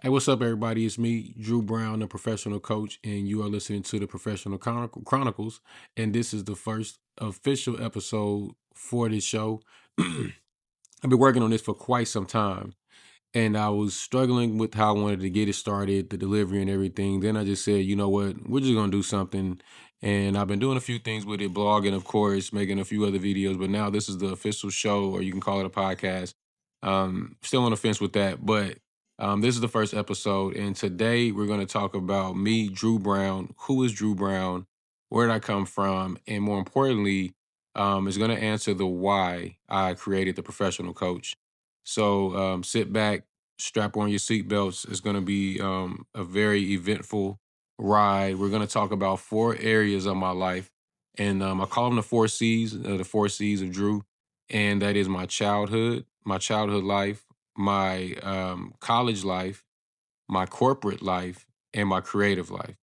Hey, what's up, everybody? It's me, Drew Brown, the professional coach, and you are listening to the Professional Chronicles. And this is the first official episode for this show. I've been working on this for quite some time, and I was struggling with how I wanted to get it started, the delivery and everything. Then I just said, you know what, we're just gonna do something. And I've been doing a few things with it, blogging, of course, making a few other videos, but now this is the official show, or you can call it a podcast. Still on the fence with that, but this is the first episode, and today we're going to talk about me, Drew Brown. Who is Drew Brown? Where did I come from? And more importantly, is going to answer the why I created the professional coach. So sit back, strap on your seatbelts. It's going to be a very eventful ride. We're going to talk about four areas of my life, and I call them the 4 C's of Drew, and that is my childhood life, my college life, my corporate life, and my creative life.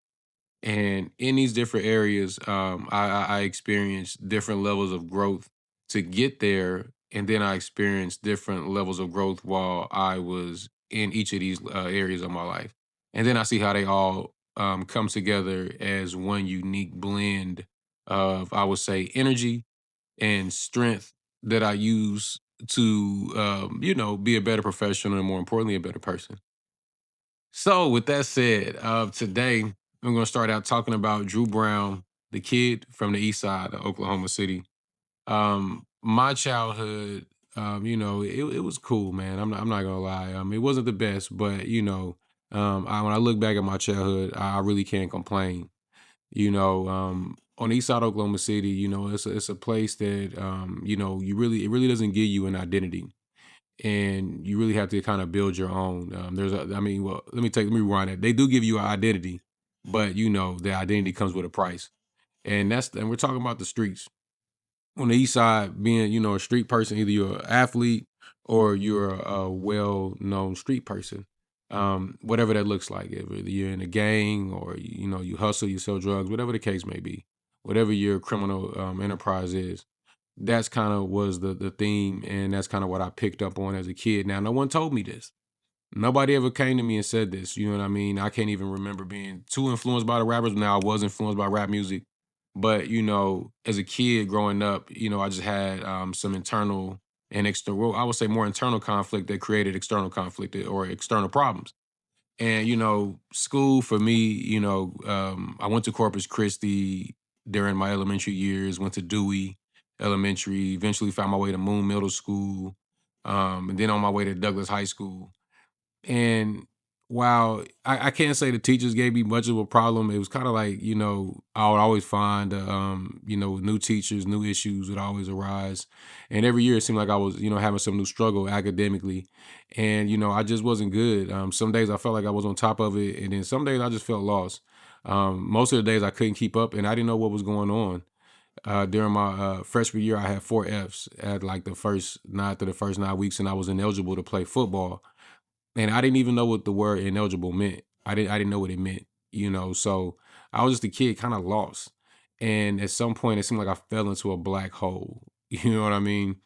And in these different areas, I experienced different levels of growth to get there. And then I experienced different levels of growth while I was in each of these areas of my life. And then I see how they all come together as one unique blend of, I would say, energy and strength that I use to, be a better professional and more importantly, a better person. So, with that said, today I'm going to start out talking about Drew Brown, the kid from the east side of Oklahoma City. My childhood, it was cool, man. I'm not gonna lie. It wasn't the best, but when I look back at my childhood, I really can't complain. On the east side of Oklahoma City, it's a place that it really doesn't give you an identity, and you really have to kind of build your own. Let me rewind that. They do give you an identity, but the identity comes with a price, and we're talking about the streets on the east side. Being a street person, either you're an athlete or you're a well-known street person, whatever that looks like. If you're in a gang or you hustle, you sell drugs, whatever the case may be, whatever your criminal enterprise is, that's kind of was the theme, and that's kind of what I picked up on as a kid. Now, no one told me this. Nobody ever came to me and said this. You know what I mean? I can't even remember being too influenced by the rappers. Now, I was influenced by rap music, but as a kid growing up, I just had some internal and external. Well, I would say more internal conflict that created external conflict or external problems. And school for me, I went to Corpus Christi during my elementary years. Went to Dewey Elementary. Eventually, found my way to Moon Middle School, and then on my way to Douglas High School. And while I can't say the teachers gave me much of a problem, it was kind of like, I would always find, new teachers, new issues would always arise. And every year it seemed like I was, having some new struggle academically. And, I just wasn't good. Some days I felt like I was on top of it. And then some days I just felt lost. Most of the days I couldn't keep up and I didn't know what was going on. During my freshman year, I had 4 Fs at like after the first 9 weeks, and I was ineligible to play football, and I didn't even know what the word ineligible meant. I didn't know what it meant, So I was just a kid, kind of lost. And at some point, it seemed like I fell into a black hole. You know what I mean?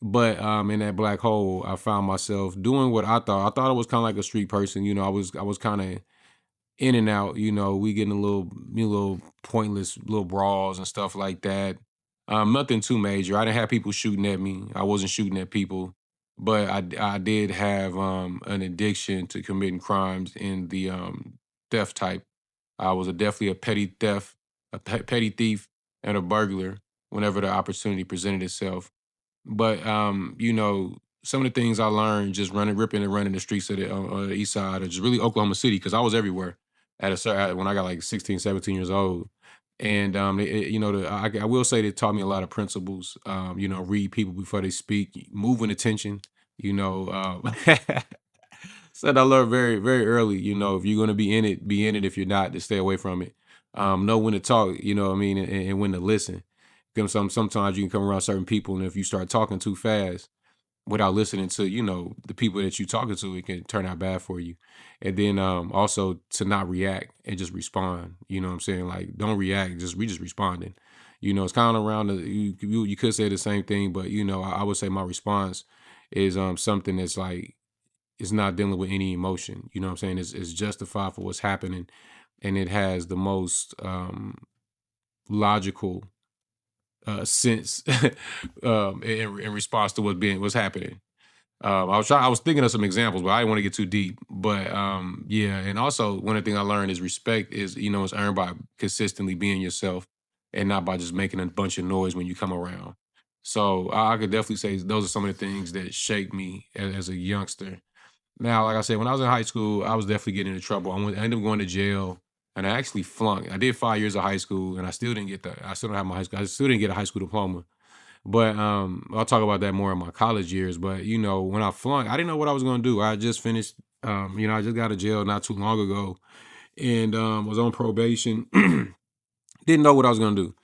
But in that black hole, I found myself doing what I thought. I thought I was kind of like a street person. I was kind of in and out. We getting a little pointless little brawls and stuff like that. Nothing too major. I didn't have people shooting at me. I wasn't shooting at people, but I did have an addiction to committing crimes in the theft type. I was definitely a petty thief, and a burglar whenever the opportunity presented itself. But some of the things I learned just ripping and running the streets of the east side, or just really Oklahoma City, because I was everywhere when I got like 16, 17 years old. And I will say they taught me a lot of principles. Read people before they speak, moving attention. You know, said I learned very, very early. If you're gonna be in it, be in it. If you're not, to stay away from it. Know when to talk. You know what I mean, and when to listen. Because sometimes you can come around certain people, and if you start talking too fast without listening to the people that you're talking to, it can turn out bad for you. And then also to not react and just respond. You know what I'm saying? Like, don't react, just responding. It's kind of around you could say the same thing, but I would say my response is something that's like it's not dealing with any emotion. You know what I'm saying? It's justified for what's happening, and it has the most logical sense in response to what's happening. I was thinking of some examples, but I didn't want to get too deep. But yeah, and also one of the things I learned is respect is, it's earned by consistently being yourself and not by just making a bunch of noise when you come around. So I could definitely say those are some of the things that shaped me as a youngster. Now, like I said, when I was in high school, I was definitely getting into trouble. I ended up going to jail, and I actually flunked. I did 5 years of high school, and I still didn't get the. I still don't have my high school. I still didn't get a high school diploma. But I'll talk about that more in my college years. But when I flunked, I didn't know what I was going to do. I just finished. I just got out of jail not too long ago, and was on probation. Didn't know what I was going to do.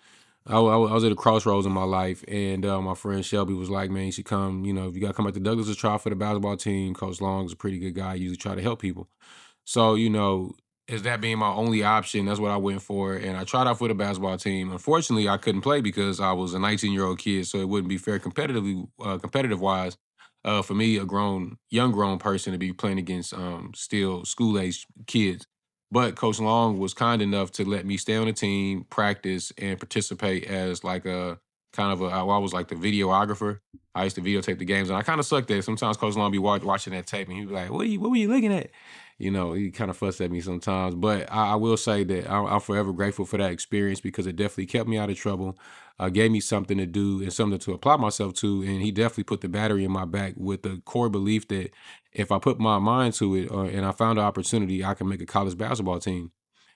I was at a crossroads in my life, and my friend Shelby was like, "Man, you should come. If you got to come out to Douglas to try for the basketball team. Coach Long is a pretty good guy. He usually try to help people." So, as that being my only option, that's what I went for. And I tried out for the basketball team. Unfortunately, I couldn't play because I was a 19-year-old kid, so it wouldn't be fair competitive wise, for me, a young grown person, to be playing against still school age kids. But Coach Long was kind enough to let me stay on the team, practice, and participate as like a kind of I was like the videographer. I used to videotape the games, and I kind of sucked at it. Sometimes Coach Long be watching that tape, and he'd be like, what were you looking at?" He kind of fussed at me sometimes, but I will say that I'm forever grateful for that experience because it definitely kept me out of trouble, gave me something to do and something to apply myself to. And he definitely put the battery in my back with the core belief that if I put my mind to it and I found an opportunity, I can make a college basketball team.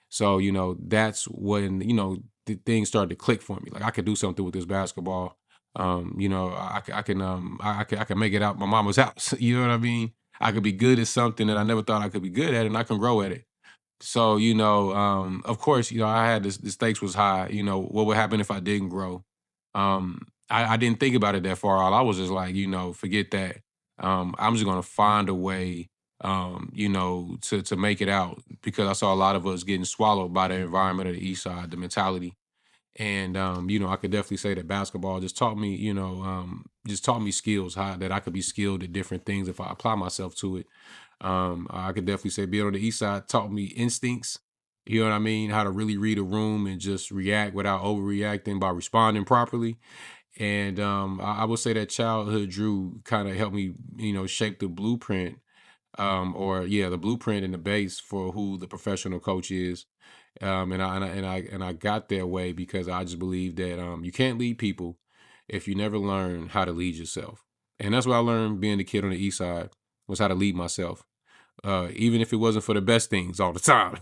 So, that's when, the things started to click for me. Like I could do something with this basketball. I can I can make it out my mama's house. You know what I mean? I could be good at something that I never thought I could be good at, and I can grow at it. So, of course, I had the stakes was high. What would happen if I didn't grow? I didn't think about it that far. All I was just like, forget that. I'm just gonna find a way, to make it out because I saw a lot of us getting swallowed by the environment of the East Side, the mentality. And I could definitely say that basketball just taught me skills, how that I could be skilled at different things if I apply myself to it. I could definitely say being on the East Side taught me instincts. You know what I mean? How to really read a room and just react without overreacting by responding properly. And I would say that childhood Drew kind of helped me, shape the blueprint, or yeah, the blueprint and the base for who the professional coach is. And I got that way because I just believe that you can't lead people if you never learn how to lead yourself. And that's what I learned being the kid on the East Side was how to lead myself, even if it wasn't for the best things all the time.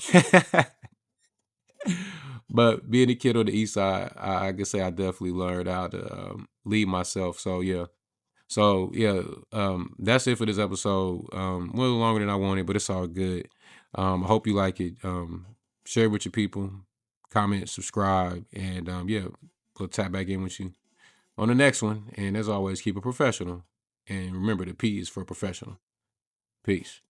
But being a kid on the East Side, I can say I definitely learned how to lead myself. So yeah, that's it for this episode. A little longer than I wanted, but it's all good. I hope you like it. Share it with your people, comment, subscribe, and yeah, we'll tap back in with you on the next one. And as always, keep it professional. And remember, the P is for professional. Peace.